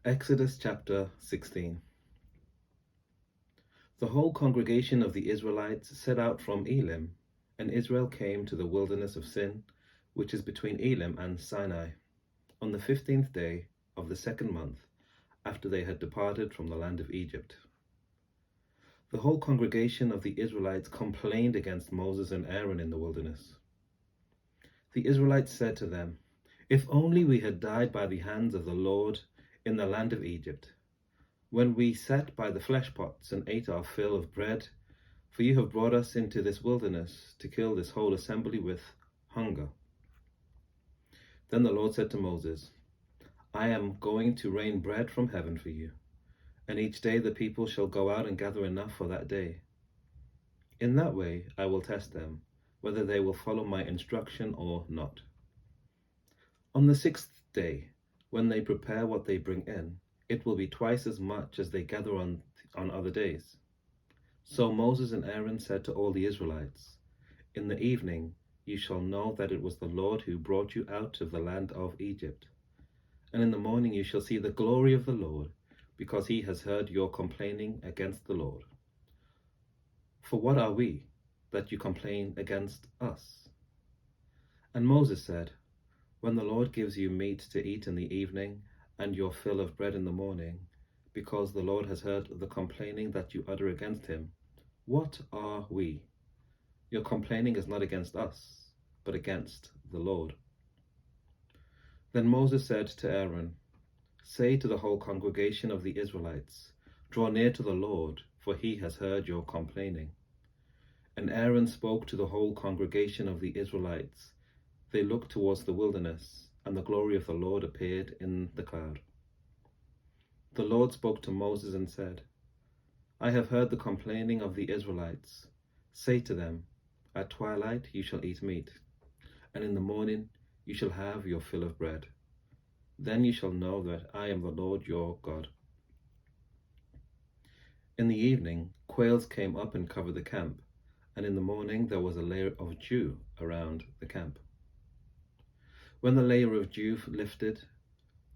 Exodus chapter 16. The whole congregation of the Israelites set out from Elim, and Israel came to the wilderness of Sin, which is between Elim and Sinai, on the 15th day of the second month, after they had departed from the land of Egypt. The whole congregation of the Israelites complained against Moses and Aaron in the wilderness. The Israelites said to them, "If only we had died by the hands of the Lord in the land of Egypt, when we sat by the flesh pots and ate our fill of bread, for you have brought us into this wilderness to kill this whole assembly with hunger." Then the Lord said to Moses, "I am going to rain bread from heaven for you, and each day the people shall go out and gather enough for that day. In that way I will test them, whether they will follow my instruction or not. On the 6th day, when they prepare what they bring in, it will be twice as much as they gather on other days." So Moses and Aaron said to all the Israelites, "In the evening you shall know that it was the Lord who brought you out of the land of Egypt. And in the morning you shall see the glory of the Lord, because he has heard your complaining against the Lord. For what are we, that you complain against us?" And Moses said, "When the Lord gives you meat to eat in the evening, and your fill of bread in the morning, because the Lord has heard the complaining that you utter against him, what are we? Your complaining is not against us, but against the Lord." Then Moses said to Aaron, "Say to the whole congregation of the Israelites, 'Draw near to the Lord, for he has heard your complaining.'" And Aaron spoke to the whole congregation of the Israelites. They looked towards the wilderness, and the glory of the Lord appeared in the cloud. The Lord spoke to Moses and said, "I have heard the complaining of the Israelites. Say to them, 'At twilight you shall eat meat, and in the morning you shall have your fill of bread. Then you shall know that I am the Lord your God.'" In the evening, quails came up and covered the camp, and in the morning there was a layer of dew around the camp. When the layer of dew lifted,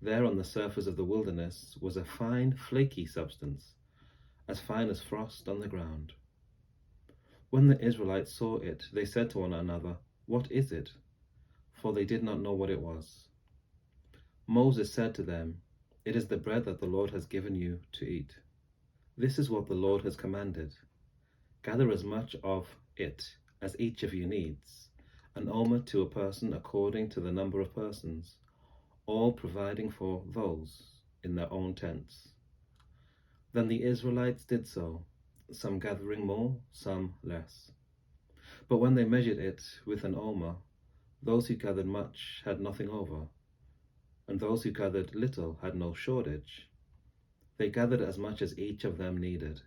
there on the surface of the wilderness was a fine, flaky substance, as fine as frost on the ground. When the Israelites saw it, they said to one another, "What is it?" For they did not know what it was. Moses said to them, "It is the bread that the Lord has given you to eat. This is what the Lord has commanded. Gather as much of it as each of you needs, an omer to a person according to the number of persons, all providing for those in their own tents." Then the Israelites did so, some gathering more, some less. But when they measured it with an omer, those who gathered much had nothing over, and those who gathered little had no shortage. They gathered as much as each of them needed.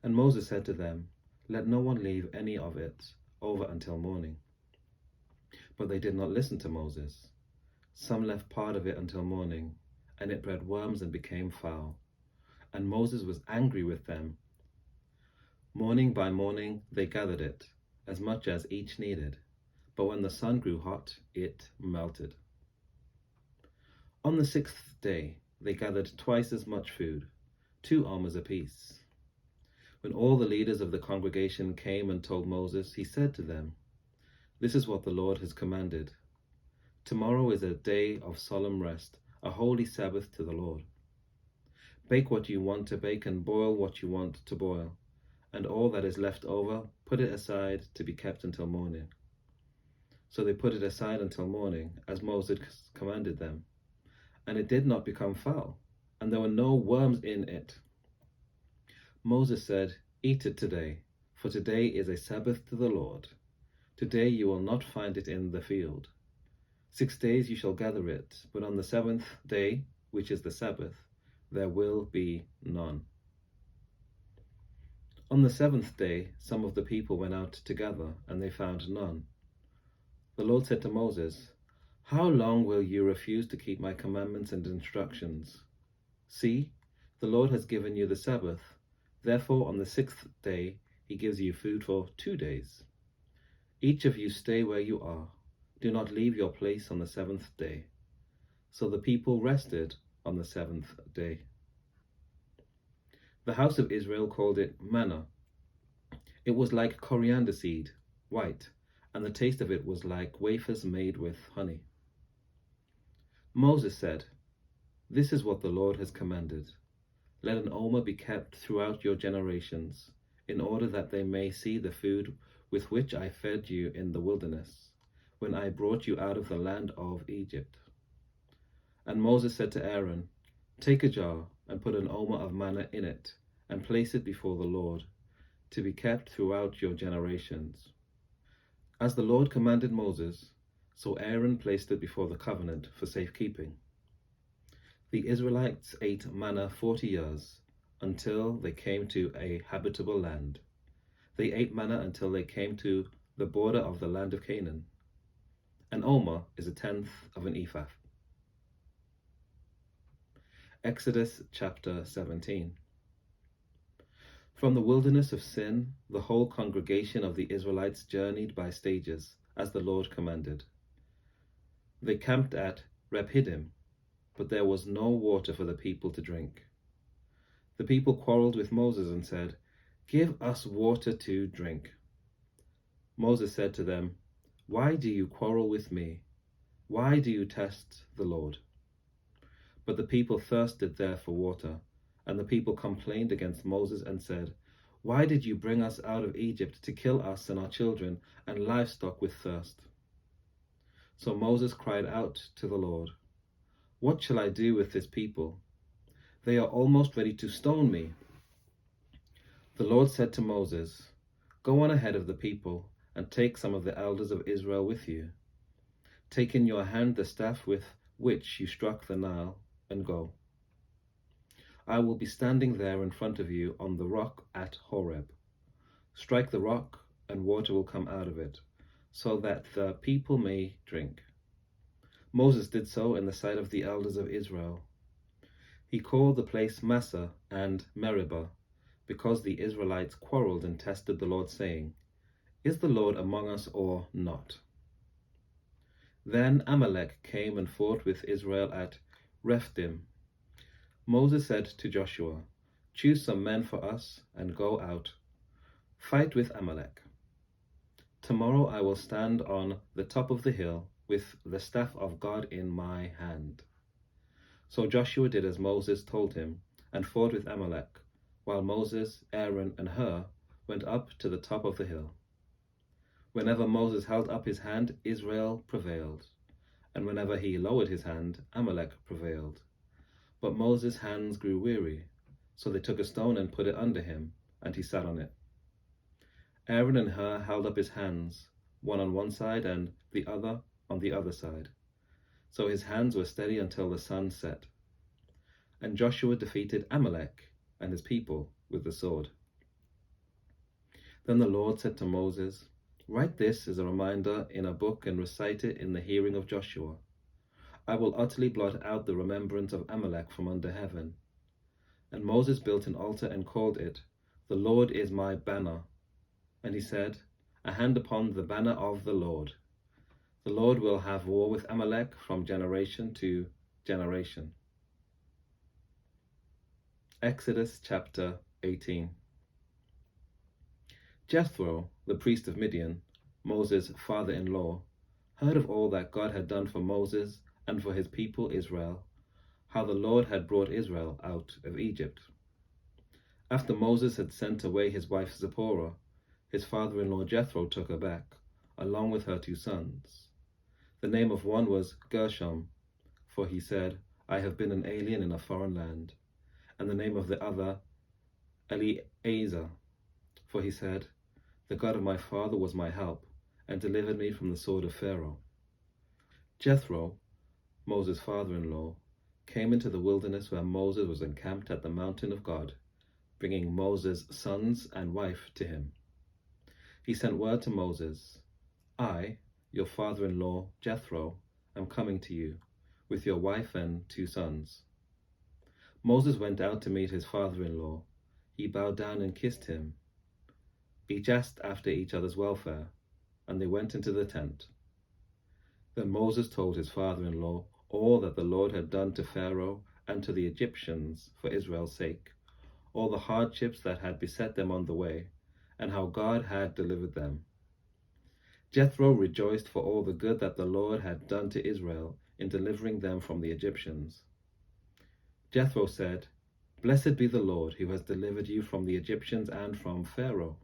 And Moses said to them, "Let no one leave any of it over until morning." But they did not listen to Moses. Some left part of it until morning, and it bred worms and became foul. And Moses was angry with them. Morning by morning they gathered it, as much as each needed. But when the sun grew hot, it melted. On the 6th day they gathered twice as much food, 2 omers apiece. When all the leaders of the congregation came and told Moses, he said to them, "This is what the Lord has commanded. Tomorrow is a day of solemn rest, a holy Sabbath to the Lord. Bake what you want to bake and boil what you want to boil, and all that is left over, put it aside to be kept until morning." So they put it aside until morning, as Moses commanded them, and it did not become foul, and there were no worms in it. Moses said, "Eat it today, for today is a Sabbath to the Lord. Today you will not find it in the field. 6 days you shall gather it, but on the 7th day, which is the Sabbath, there will be none." On the 7th day, some of the people went out to gather, and they found none. The Lord said to Moses, "How long will you refuse to keep my commandments and instructions? See, the Lord has given you the Sabbath. Therefore, on the 6th day, he gives you food for 2 days. Each of you stay where you are. Do not leave your place on the 7th day." So the people rested on the seventh day. The house of Israel called it manna. It was like coriander seed, white, and the taste of it was like wafers made with honey. Moses said, "This is what the Lord has commanded. Let an omer be kept throughout your generations, in order that they may see the food with which I fed you in the wilderness, when I brought you out of the land of Egypt." And Moses said to Aaron, "Take a jar and put an omer of manna in it, and place it before the Lord, to be kept throughout your generations." As the Lord commanded Moses, so Aaron placed it before the covenant for safekeeping. The Israelites ate manna 40 years, until they came to a habitable land. They ate manna until they came to the border of the land of Canaan. An omer is a tenth of an ephah. Exodus chapter 17. From the wilderness of Sin, the whole congregation of the Israelites journeyed by stages, as the Lord commanded. They camped at Rephidim, but there was no water for the people to drink. The people quarreled with Moses and said, "Give us water to drink." Moses said to them, "Why do you quarrel with me? Why do you test the Lord?" But the people thirsted there for water, and the people complained against Moses and said, "Why did you bring us out of Egypt to kill us and our children and livestock with thirst?" So Moses cried out to the Lord, "What shall I do with this people? They are almost ready to stone me." The Lord said to Moses, "Go on ahead of the people and take some of the elders of Israel with you. Take in your hand the staff with which you struck the Nile and go. I will be standing there in front of you on the rock at Horeb. Strike the rock and water will come out of it, so that the people may drink." Moses did so in the sight of the elders of Israel. He called the place Massah and Meribah, because the Israelites quarreled and tested the Lord, saying, "Is the Lord among us or not?" Then Amalek came and fought with Israel at Rephidim. Moses said to Joshua, "Choose some men for us and go out. Fight with Amalek. Tomorrow I will stand on the top of the hill with the staff of God in my hand." So Joshua did as Moses told him and fought with Amalek, while Moses, Aaron, and Hur went up to the top of the hill. Whenever Moses held up his hand, Israel prevailed, and whenever he lowered his hand, Amalek prevailed. But Moses' hands grew weary, so they took a stone and put it under him, and he sat on it. Aaron and Hur held up his hands, one on one side and the other on the other side, so his hands were steady until the sun set. And Joshua defeated Amalek and his people with the sword. Then the Lord said to Moses, "Write this as a reminder in a book and recite it in the hearing of Joshua. I will utterly blot out the remembrance of Amalek from under heaven." And Moses built an altar and called it, "The Lord is my banner." And he said, "A hand upon the banner of the Lord. The Lord will have war with Amalek from generation to generation." Exodus chapter 18. Jethro, the priest of Midian, Moses' father-in-law, heard of all that God had done for Moses and for his people Israel, how the Lord had brought Israel out of Egypt. After Moses had sent away his wife Zipporah, his father-in-law Jethro took her back, along with her 2 sons. The name of one was Gershom, for he said, "I have been an alien in a foreign land," and the name of the other Eleazar, for he said, "The God of my father was my help, and delivered me from the sword of Pharaoh." Jethro, Moses' father-in-law, came into the wilderness where Moses was encamped at the mountain of God, bringing Moses' sons and wife to him. He sent word to Moses, "I, your father-in-law Jethro, am coming to you, with your wife and 2 sons." Moses went out to meet his father-in-law. He bowed down and kissed him. Each asked after each other's welfare, and they went into the tent. Then Moses told his father-in-law all that the Lord had done to Pharaoh and to the Egyptians for Israel's sake, all the hardships that had beset them on the way, and how God had delivered them. Jethro rejoiced for all the good that the Lord had done to Israel in delivering them from the Egyptians. Jethro said, "Blessed be the Lord who has delivered you from the Egyptians and from Pharaoh.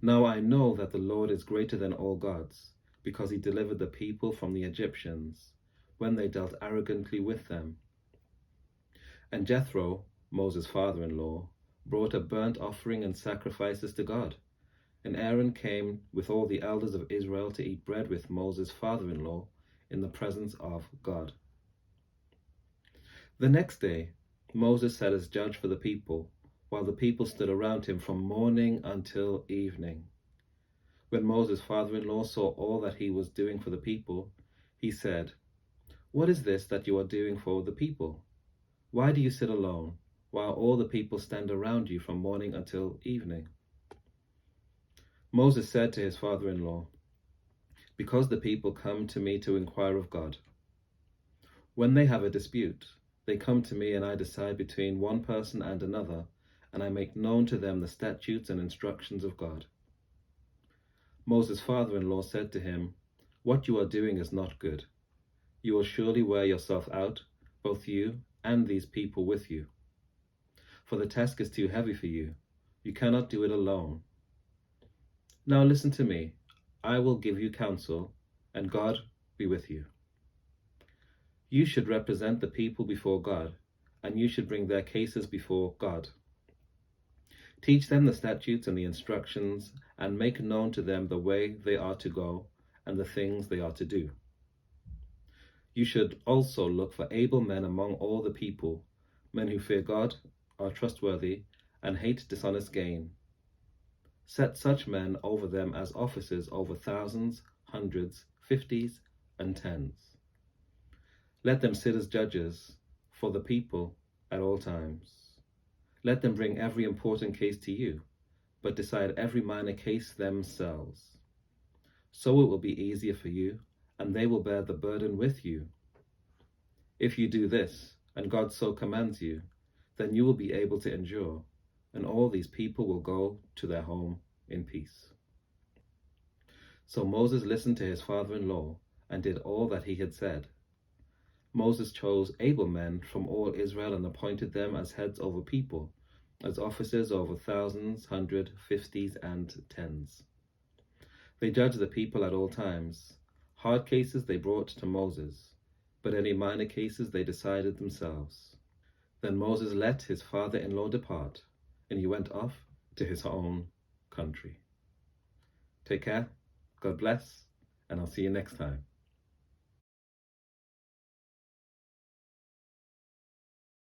Now I know that the Lord is greater than all gods, because he delivered the people from the Egyptians when they dealt arrogantly with them." And Jethro, Moses' father-in-law, brought a burnt offering and sacrifices to God. And Aaron came with all the elders of Israel to eat bread with Moses' father-in-law in the presence of God. The next day, Moses sat as judge for the people, while the people stood around him from morning until evening. When Moses' father-in-law saw all that he was doing for the people, he said, "What is this that you are doing for the people? Why do you sit alone, while all the people stand around you from morning until evening?" Moses said to his father-in-law, "Because the people come to me to inquire of God. When they have a dispute, they come to me and I decide between one person and another, and I make known to them the statutes and instructions of God." Moses' father-in-law said to him, "What you are doing is not good. You will surely wear yourself out, both you and these people with you. For the task is too heavy for you. You cannot do it alone. Now listen to me. I will give you counsel, and God be with you. You should represent the people before God, and you should bring their cases before God. Teach them the statutes and the instructions, and make known to them the way they are to go and the things they are to do. You should also look for able men among all the people, men who fear God, are trustworthy, and hate dishonest gain. Set such men over them as officers over thousands, hundreds, fifties, and tens. Let them sit as judges for the people at all times. Let them bring every important case to you, but decide every minor case themselves. So it will be easier for you, and they will bear the burden with you. If you do this, and God so commands you, then you will be able to endure, and all these people will go to their home in peace." So Moses listened to his father-in-law and did all that he had said. Moses chose able men from all Israel and appointed them as heads over people, as officers over thousands, hundreds, fifties, and tens. They judged the people at all times. Hard cases they brought to Moses, but any minor cases they decided themselves. Then Moses let his father-in-law depart, and he went off to his own country. Take care, God bless, and I'll see you next time.